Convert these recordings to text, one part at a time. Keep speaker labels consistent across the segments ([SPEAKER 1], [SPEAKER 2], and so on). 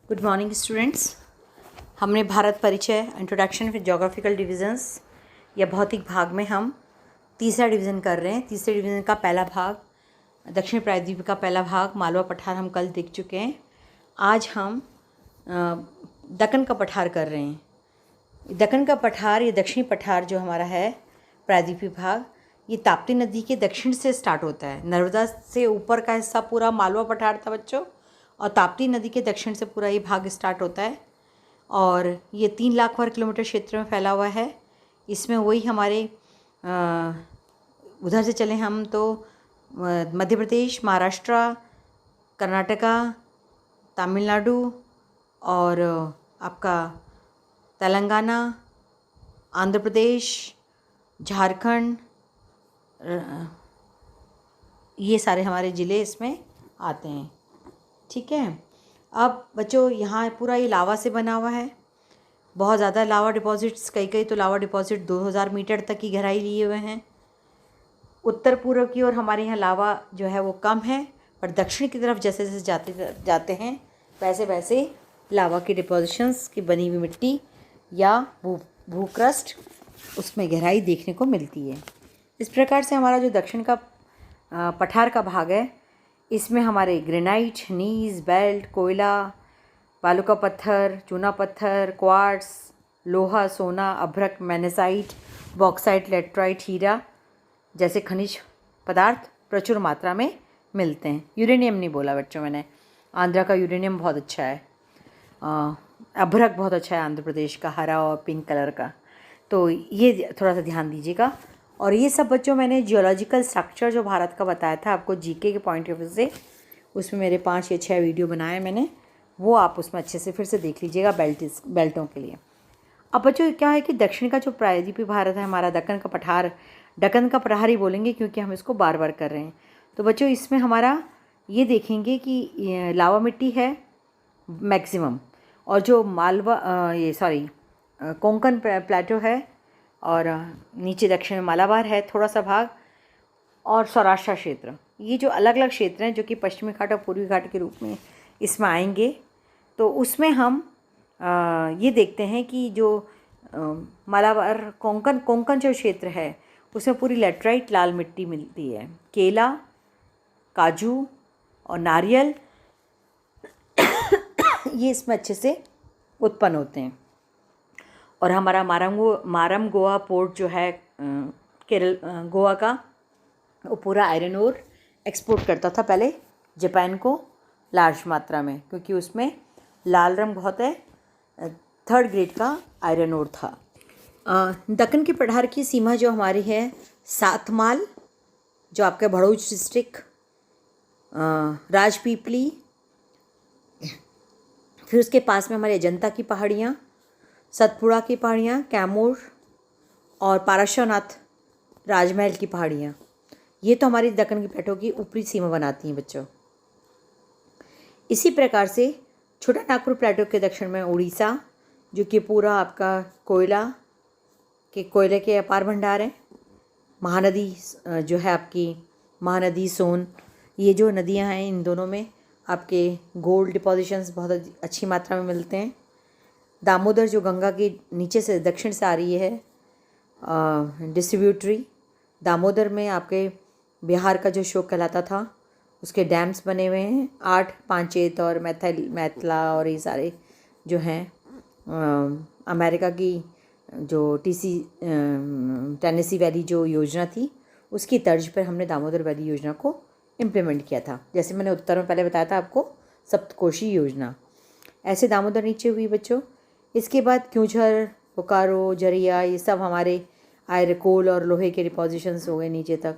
[SPEAKER 1] Good morning students. हमने भारत परिचय introduction with geographical divisions या भौतिक भाग में हम तीसरा डिवीज़न कर रहे हैं। तीसरे डिवीज़न का पहला भाग दक्षिण प्रायद्वीप का पहला भाग मालवा पठार हम कल देख चुके हैं। आज हम दक्कन का पठार कर रहे हैं। दक्कन का पठार या दक्षिणी पठार जो हमारा है प्रायद्वीपीय भाग, ये ताप्ती नदी के दक्षिण से स्टार्ट होता है। नर्मदा से ऊपर का हिस्सा पूरा मालवा पठार था बच्चों, और ताप्ती नदी के दक्षिण से पूरा ये भाग स्टार्ट होता है और ये 3 लाख वर्ग किलोमीटर क्षेत्र में फैला हुआ है। इसमें वही हमारे उधर से चले हम तो मध्य प्रदेश, महाराष्ट्र, कर्नाटका, तमिलनाडु और आपका तेलंगाना, आंध्र प्रदेश, झारखंड, ये सारे हमारे ज़िले इसमें आते हैं। ठीक है। अब बच्चों यहाँ पूरा ये लावा से बना हुआ है। बहुत ज़्यादा लावा डिपॉजिट्स, कई तो लावा डिपॉजिट 2000 मीटर तक की गहराई लिए हुए हैं। उत्तर पूर्व की ओर हमारे यहाँ लावा जो है वो कम है, पर दक्षिण की तरफ जैसे जैसे जाते हैं वैसे वैसे लावा की डिपॉजिशंस की बनी हुई मिट्टी या भूक्रस्ट उसमें गहराई देखने को मिलती है। इस प्रकार से हमारा जो दक्षिण का पठार का भाग है, इसमें हमारे ग्रेनाइट, नीज, बेल्ट, कोयला, बालू का पत्थर, चूना पत्थर, क्वार्ट्स, लोहा, सोना, अभ्रक, मैग्नेसाइट, बॉक्साइट, लेटराइट, हीरा जैसे खनिज पदार्थ प्रचुर मात्रा में मिलते हैं। यूरेनियम नहीं बोला बच्चों मैंने, आंध्रा का यूरेनियम बहुत अच्छा है। अभ्रक बहुत अच्छा है आंध्र प्रदेश का, हरा और पिंक कलर का, तो ये थोड़ा सा ध्यान दीजिएगा। और ये सब बच्चों मैंने जियोलॉजिकल स्ट्रक्चर जो भारत का बताया था आपको जीके के पॉइंट ऑफ व्यू से, उसमें मेरे 5 या 6 वीडियो बनाए मैंने, वो आप उसमें अच्छे से फिर से देख लीजिएगा बेल्टों के लिए। अब बच्चों क्या है कि दक्षिण का जो प्रायद्वीपीय भारत है हमारा, दक्कन का पठार, दक्कन का पठार ही बोलेंगे क्योंकि हम इसको बार बार कर रहे हैं। तो बच्चों इसमें हमारा ये देखेंगे कि लावा मिट्टी है मैक्सिमम, और जो कोंकण प्लेटो है, और नीचे दक्षिण में मालाबार है थोड़ा सा भाग, और सौराष्ट्र क्षेत्र। ये जो अलग अलग क्षेत्र हैं जो कि पश्चिमी घाट और पूर्वी घाट के रूप में इसमें आएंगे, तो उसमें हम ये देखते हैं कि जो मालाबार कोंकण जो क्षेत्र है उसमें पूरी लेटराइट लाल मिट्टी मिलती है। केला, काजू और नारियल ये इसमें अच्छे से उत्पन्न होते हैं। और हमारा मारम गोवा पोर्ट जो है केरल गोवा का, वो पूरा आयरन ओर एक्सपोर्ट करता था पहले जापान को लार्ज मात्रा में, क्योंकि उसमें लाल रंग बहुत है, 3rd ग्रेड का आयरन ओर था। दक्कन के पठार की सीमा जो हमारी है सातमाल, जो आपके भड़ोच डिस्ट्रिक्ट, राजपीपली, फिर उसके पास में हमारे अजंता की पहाड़ियाँ, सतपुड़ा की पहाड़ियाँ, कैमूर और पारश्वनाथ राजमहल की पहाड़ियाँ, ये तो हमारी दक्कन के प्लेटो की ऊपरी सीमा बनाती हैं बच्चों। इसी प्रकार से छोटा नागपुर प्लेटो के दक्षिण में उड़ीसा, जो कि पूरा आपका कोयले के अपार भंडार हैं। महानदी जो है आपकी महानदी, सोन, ये जो नदियाँ हैं इन दोनों में आपके गोल्ड डिपॉजिशंस बहुत अच्छी मात्रा में मिलते हैं। दामोदर जो गंगा के नीचे से दक्षिण से आ रही है, डिस्ट्रीब्यूटरी दामोदर में आपके बिहार का जो शोक कहलाता था, उसके डैम्स बने हुए हैं 8 पांचेत और मैथला और ये सारे जो हैं। अमेरिका की जो टेनेसी वैली जो योजना थी, उसकी तर्ज पर हमने दामोदर वैली योजना को इम्प्लीमेंट किया था। जैसे मैंने उत्तर में पहले बताया था आपको, सप्तकोशी योजना, ऐसे दामोदर नीचे हुई बच्चों। इसके बाद क्यूझर, बोकारो, जरिया, ये सब हमारे आयरन, कोल और लोहे के डिपॉजिशंस हो गए नीचे तक।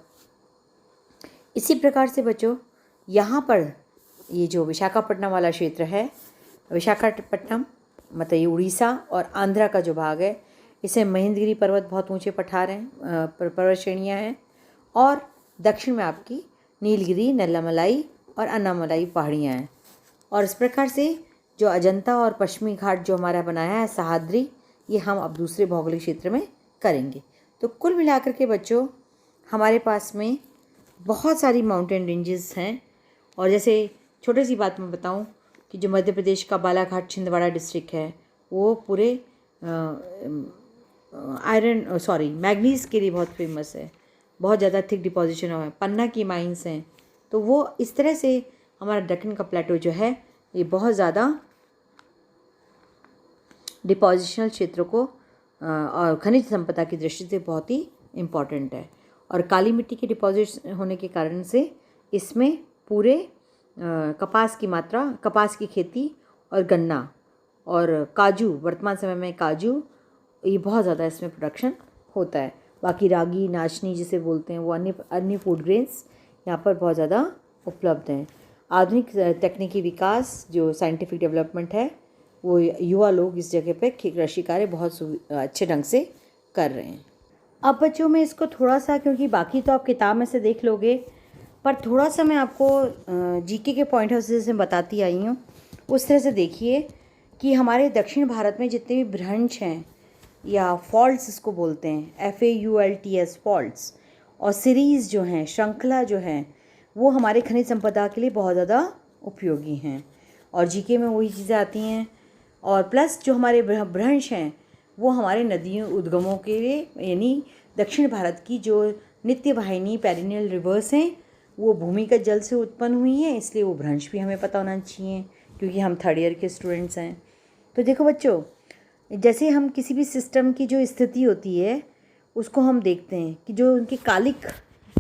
[SPEAKER 1] इसी प्रकार से बच्चों यहाँ पर ये जो विशाखापट्टनम वाला क्षेत्र है, विशाखापट्टनम मतलब ये उड़ीसा और आंध्रा का जो भाग है, इसे महेंद्रगिरी पर्वत बहुत ऊंचे पठार हैं, पर्वत श्रेणियाँ हैं, और दक्षिण में आपकी नीलगिरी, नल्लामलाई और अन्नामलाई पहाड़ियाँ हैं। और इस प्रकार से जो अजंता और पश्चिमी घाट जो हमारा बनाया है सह्याद्री, ये हम अब दूसरे भौगोलिक क्षेत्र में करेंगे। तो कुल मिलाकर के बच्चों हमारे पास में बहुत सारी माउंटेन रेंजेस हैं। और जैसे छोटी सी बात मैं बताऊं कि जो मध्य प्रदेश का बालाघाट छिंदवाड़ा डिस्ट्रिक्ट है वो पूरे मैग्नीज़ के लिए बहुत फेमस है, बहुत ज़्यादा थिक डिपोजिशन है। पन्ना की माइंस हैं, तो वो इस तरह से हमारा दक्कन का प्लेटो जो है ये बहुत ज़्यादा डिपोजिशनल क्षेत्र को और खनिज संपदा की दृष्टि से बहुत ही इम्पॉर्टेंट है। और काली मिट्टी के डिपॉजिट्स होने के कारण से इसमें पूरे कपास की मात्रा, कपास की खेती और गन्ना और काजू, वर्तमान समय में काजू, ये बहुत ज़्यादा इसमें प्रोडक्शन होता है। बाकी रागी, नाचनी जिसे बोलते हैं, वो अन्य फूड ग्रेन्स यहाँ पर बहुत ज़्यादा उपलब्ध हैं। आधुनिक तकनीकी विकास, जो साइंटिफिक डेवलपमेंट है, वो युवा लोग इस जगह पे कृषि कार्य बहुत अच्छे ढंग से कर रहे हैं। अब बच्चों में इसको थोड़ा सा, क्योंकि बाकी तो आप किताब में से देख लोगे, पर थोड़ा सा मैं आपको जीके के पॉइंट ऑफ व्यू से बताती आई हूँ। उस तरह से देखिए कि हमारे दक्षिण भारत में जितने भी भ्रंश हैं या फॉल्ट्स इसको बोलते हैं, FAULTS फॉल्ट्स, और सीरीज़ जो हैं, श्रृंखला जो हैं, वो हमारे खनिज संपदा के लिए बहुत ज़्यादा उपयोगी हैं। और जीके में वही चीज़ें आती हैं। और प्लस जो हमारे भ्रंश हैं वो हमारे नदियों उद्गमों के लिए, यानी दक्षिण भारत की जो नित्य वाहिनी पेरिनियल रिवर्स हैं वो भूमिगत जल से उत्पन्न हुई हैं, इसलिए वो भ्रंश भी हमें पता होना चाहिए, क्योंकि हम थर्ड ईयर के स्टूडेंट्स हैं। तो देखो बच्चों, जैसे हम किसी भी सिस्टम की जो स्थिति होती है उसको हम देखते हैं कि जो उनकी कालिक,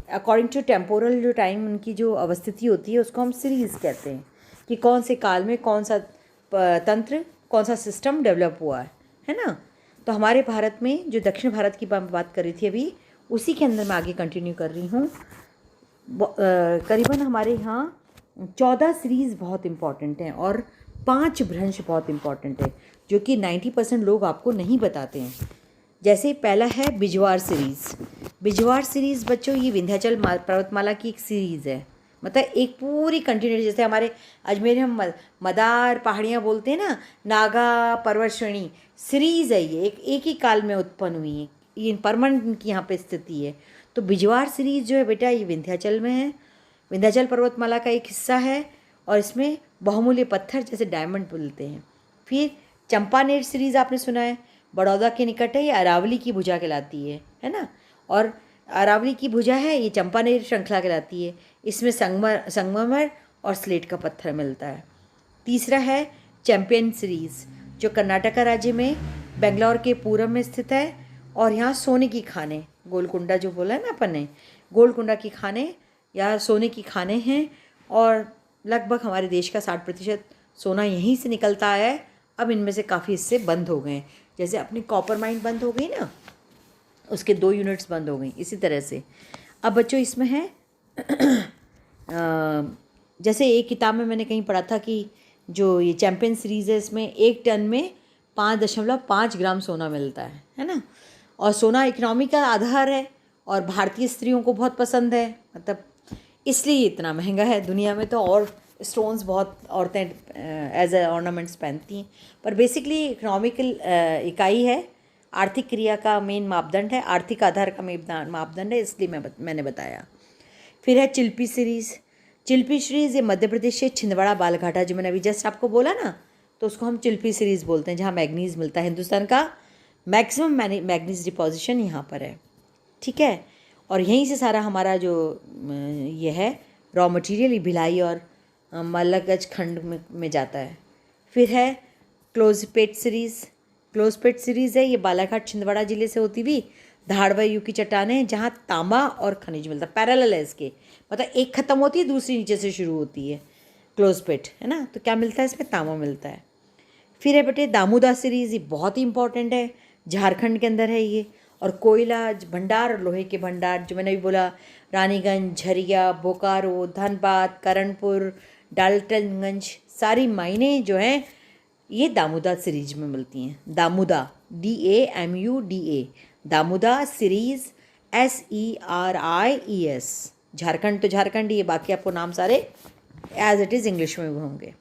[SPEAKER 1] अकॉर्डिंग टू टेम्पोरल जो टाइम उनकी जो अवस्थिति होती है उसको हम सीरीज़ कहते हैं, कि कौन से काल में कौन सा तंत्र, कौन सा सिस्टम डेवलप हुआ है ना। तो हमारे भारत में जो दक्षिण भारत की बात कर रही थी अभी, उसी के अंदर मैं आगे कंटिन्यू कर रही हूँ। करीबन हमारे यहाँ 14 सीरीज़ बहुत इम्पॉर्टेंट हैं और 5 भ्रंश बहुत इम्पॉर्टेंट है, जो कि 90% लोग आपको नहीं बताते हैं। जैसे पहला है बिजवार सीरीज़। बिजवार सीरीज़ बच्चों, ये विंध्याचल पर्वतमाला की एक सीरीज़ है, मतलब एक पूरी कंटिन्यूटी। जैसे हमारे अजमेर में हम मदार पहाड़ियाँ बोलते हैं ना, नागा पर्वत श्रेणी सीरीज़ है ये, एक ही काल में उत्पन्न हुई है, ये परमानेंट की यहाँ पे स्थिति है। तो बिजवार सीरीज़ जो है बेटा, ये विंध्याचल में है, विंध्याचल पर्वतमाला का एक हिस्सा है, और इसमें बहुमूल्य पत्थर जैसे डायमंड मिलते हैं। फिर चंपानेर सीरीज़ आपने सुना है, बड़ौदा के निकट है, ये अरावली की भुजा कहलाती है ना। और अरावली की भुजा है, ये चंपानेर श्रृंखला कहलाती है। इसमें संगमरमर और स्लेट का पत्थर मिलता है। तीसरा है चैंपियन सीरीज़, जो कर्नाटका राज्य में बेंगलोर के पूरब में स्थित है, और यहाँ सोने की खाने, गोलकुंडा जो बोला है ना अपन ने, गोलकुंडा की खाने या सोने की खाने हैं, और लगभग हमारे देश का 60% सोना यहीं से निकलता है। अब इनमें से काफ़ी हिस्से बंद हो गए हैं, जैसे अपनी कॉपर माइन बंद हो गई ना, उसके 2 यूनिट्स बंद हो गई, इसी तरह से। अब बच्चों इसमें है जैसे एक किताब में मैंने कहीं पढ़ा था कि जो ये चैंपियन सीरीज़ है, इसमें 1 टन में 5.5 ग्राम सोना मिलता है ना। और सोना इकोनॉमी का आधार है और भारतीय स्त्रियों को बहुत पसंद है, मतलब इसलिए इतना महंगा है। दुनिया में तो और स्टोन्स बहुत औरतें एज ए ऑर्नामेंट्स पहनती हैं, पर बेसिकली इकोनॉमिकल इकाई है, आर्थिक क्रिया का मेन मापदंड है, आर्थिक आधार का मेन मापदंड है, इसलिए मैंने बताया। फिर है चिल्पी सीरीज़। चिल्पी सीरीज़ ये मध्य प्रदेश से छिंदवाड़ा बालघाटा, जो मैंने अभी जस्ट आपको बोला ना, तो उसको हम चिल्पी सीरीज़ बोलते हैं, जहाँ मैग्नीज़ मिलता है। हिंदुस्तान का मैक्सिमम मैग्नीज़ डिपोजिशन यहाँ पर है, ठीक है। और यहीं से सारा हमारा जो ये है रॉ मटेरियल भिलाई और मल्लगज खंड में जाता है। फिर है क्लोजपेट सीरीज़। क्लोजपेट सीरीज़ है, ये बालाघाट छिंदवाड़ा जिले से होती हुई धाड़वायु की चट्टानें, जहाँ तांबा और खनिज मिलता है, पैरेलल है इसके, मतलब एक ख़त्म होती है दूसरी नीचे से शुरू होती है, क्लोजपेट है ना। तो क्या मिलता है इसमें? तांबा मिलता है। फिर है बेटे दामोदा सीरीज़, ये बहुत ही इंपॉर्टेंट है, झारखंड के अंदर है ये। और कोयला भंडार, लोहे के भंडार, जो मैंने अभी बोला, रानीगंज, झरिया, बोकारो, धनबाद, करणपुर, डाल्टनगंज, सारी माइनें जो हैं ये दामोदा सीरीज में मिलती हैं। Damoda, DAMUDA, Damoda series, SERIES। Jharkhand तो झारखंड ही है, बाकी आपको नाम सारे एज इट इज़ इंग्लिश में होंगे।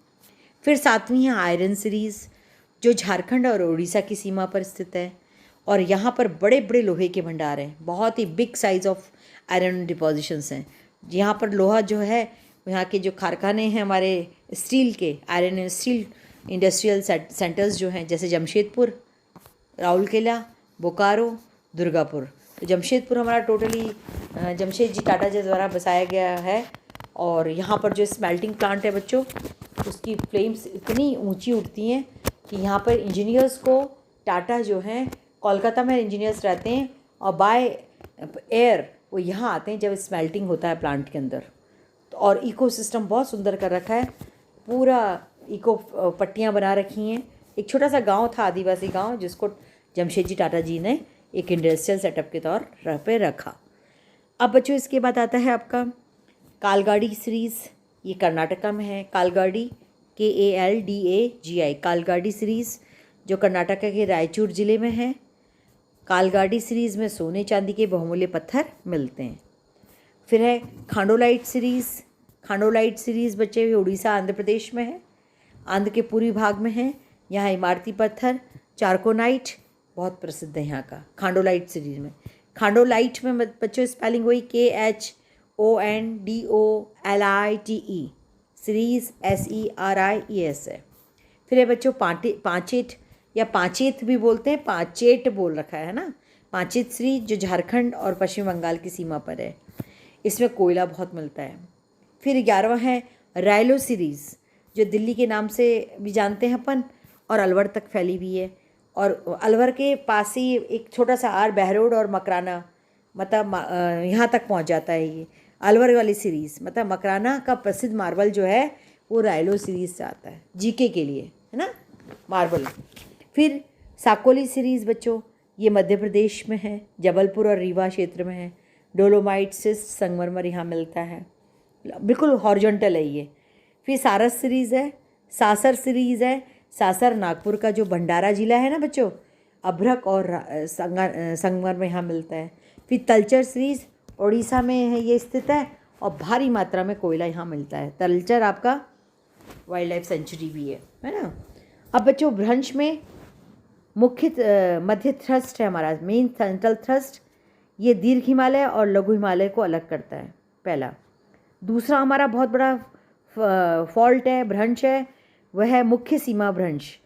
[SPEAKER 1] फिर 7वीं है आयरन सीरीज़, जो झारखंड और उड़ीसा की सीमा पर स्थित है, और यहाँ पर बड़े बड़े लोहे के भंडार हैं, बहुत ही big size of iron depositions हैं। यहाँ पर लोहा जो है यहाँ के जो कारखाने हैं हमारे स्टील के, iron and steel industrial centres जो हैं, जैसे जमशेदपुर, राउरकेला, बोकारो, दुर्गापुर। तो जमशेदपुर हमारा टोटली जमशेद जी टाटा जी द्वारा बसाया गया है। और यहाँ पर जो स्मेल्टिंग प्लांट है बच्चों, उसकी फ्लेम्स इतनी ऊंची उठती हैं कि यहाँ पर इंजीनियर्स को टाटा जो हैं, कोलकाता में इंजीनियर्स रहते हैं और बाय एयर वो यहाँ आते हैं जब स्मेल्टिंग होता है प्लांट के अंदर। तो और इकोसिस्टम बहुत सुंदर कर रखा है, पूरा इको पट्टियाँ बना रखी हैं। एक छोटा सा गांव था, आदिवासी गांव, जिसको जमशेद जी टाटा जी ने एक इंडस्ट्रियल सेटअप के तौर पे रखा। अब बच्चों इसके बाद आता है आपका कालगाड़ी सीरीज़। ये कर्नाटका में है, कालगाड़ी, KALDAGI, कालगाड़ी सीरीज़, जो कर्नाटका के रायचूर ज़िले में है। कालगाड़ी सीरीज़ में सोने चांदी के बहुमूल्य पत्थर मिलते हैं। फिर है खांडोलाइट सीरीज़। खांडोलाइट सीरीज़ बच्चे उड़ीसा, आंध्र प्रदेश में है, आंध्र के पूर्वी भाग में है। यहाँ इमारती पत्थर चारकोनाइट बहुत प्रसिद्ध है यहाँ का, खांडोलाइट सीरीज़ में। खांडोलाइट में बच्चों स्पेलिंग वही KHONDOLITE, सीरीज़ SERIES है। फिर है बच्चों पांचेट या पांचेत भी बोलते हैं, पांचेट बोल रखा है ना। पांचेत सीरीज जो झारखंड और पश्चिम बंगाल की सीमा पर है, इसमें कोयला बहुत मिलता है। फिर 11वां है रायलो सीरीज़, जो दिल्ली के नाम से भी जानते हैं अपन, और अलवर तक फैली हुई है। और अलवर के पास ही एक छोटा सा आर बहरोड और मकराना, मतलब यहाँ तक पहुँच जाता है ये अलवर वाली सीरीज़। मतलब मकराना का प्रसिद्ध मार्बल जो है वो रायलो सीरीज़ से आता है, जीके के लिए, है ना, मार्बल। फिर साकोली सीरीज़ बच्चों, ये मध्य प्रदेश में है, जबलपुर और रीवा क्षेत्र में है। डोलोमाइट से संगमरमर यहाँ मिलता है, बिल्कुल हॉरिजॉन्टल है ये। फिर सारस सीरीज़ है, सासर सीरीज़ है। सासर नागपुर का जो भंडारा जिला है ना बच्चों, अभ्रक और संगमरमर यहाँ मिलता है। फिर तलचर सीरीज़ उड़ीसा में है, ये स्थित है, और भारी मात्रा में कोयला यहाँ मिलता है। तलचर आपका वाइल्ड लाइफ सेंचुरी भी है ना। अब बच्चों भ्रंश में मुख्य मध्य थ्रस्ट है हमारा, मेन सेंट्रल थ्रस्ट। ये दीर्घ हिमालय और लघु हिमालय को अलग करता है, पहला। दूसरा हमारा बहुत बड़ा फॉल्ट है, भ्रंश है, वह है मुख्य सीमा भ्रंश।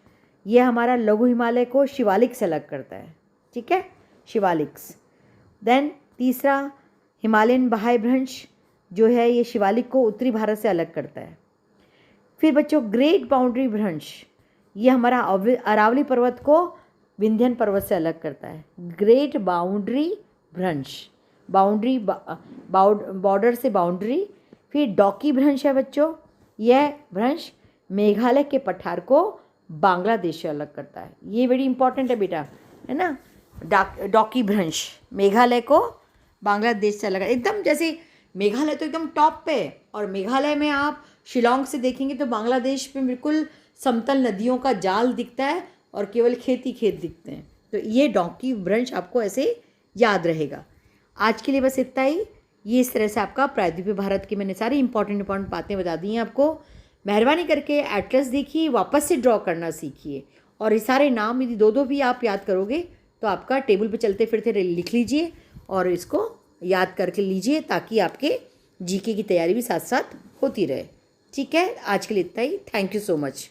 [SPEAKER 1] ये हमारा लघु हिमालय को शिवालिक से अलग करता है, ठीक है, शिवालिक्स। देन तीसरा हिमालयन बाह्य भ्रंश जो है, ये शिवालिक को उत्तरी भारत से अलग करता है। फिर बच्चों ग्रेट बाउंड्री भ्रंश, ये हमारा अरावली पर्वत को विंध्यन पर्वत से अलग करता है। ग्रेट बाउंड्री भ्रंश, बाउंड्री बॉर्डर से बाउंड्री। फिर डॉकी भ्रंश है बच्चों, यह भ्रंश मेघालय के पठार को बांग्लादेश से अलग करता है। ये बड़ी इंपॉर्टेंट है बेटा, है ना। डॉकी भ्रंश मेघालय को बांग्लादेश से अलग, एकदम जैसे मेघालय तो एकदम टॉप पे है, और मेघालय में आप शिलोंग से देखेंगे तो बांग्लादेश में बिल्कुल समतल नदियों का जाल दिखता है और केवल खेत ही खेत दिखते हैं। तो ये डॉकी भ्रंश आपको ऐसे याद रहेगा। आज के लिए बस इतना ही। ये इस तरह से आपका प्रायद्वीपीय भारत की मैंने सारी इंपॉर्टेंट बातें बता दी हैं आपको। मेहरबानी करके एटलस देखिए, वापस से ड्रॉ करना सीखिए, और ये सारे नाम यदि दो भी आप याद करोगे तो आपका टेबल पे चलते फिरते लिख लीजिए और इसको याद करके लीजिए, ताकि आपके जीके की तैयारी भी साथ साथ होती रहे। ठीक है, आज के लिए इतना ही। Thank you so much.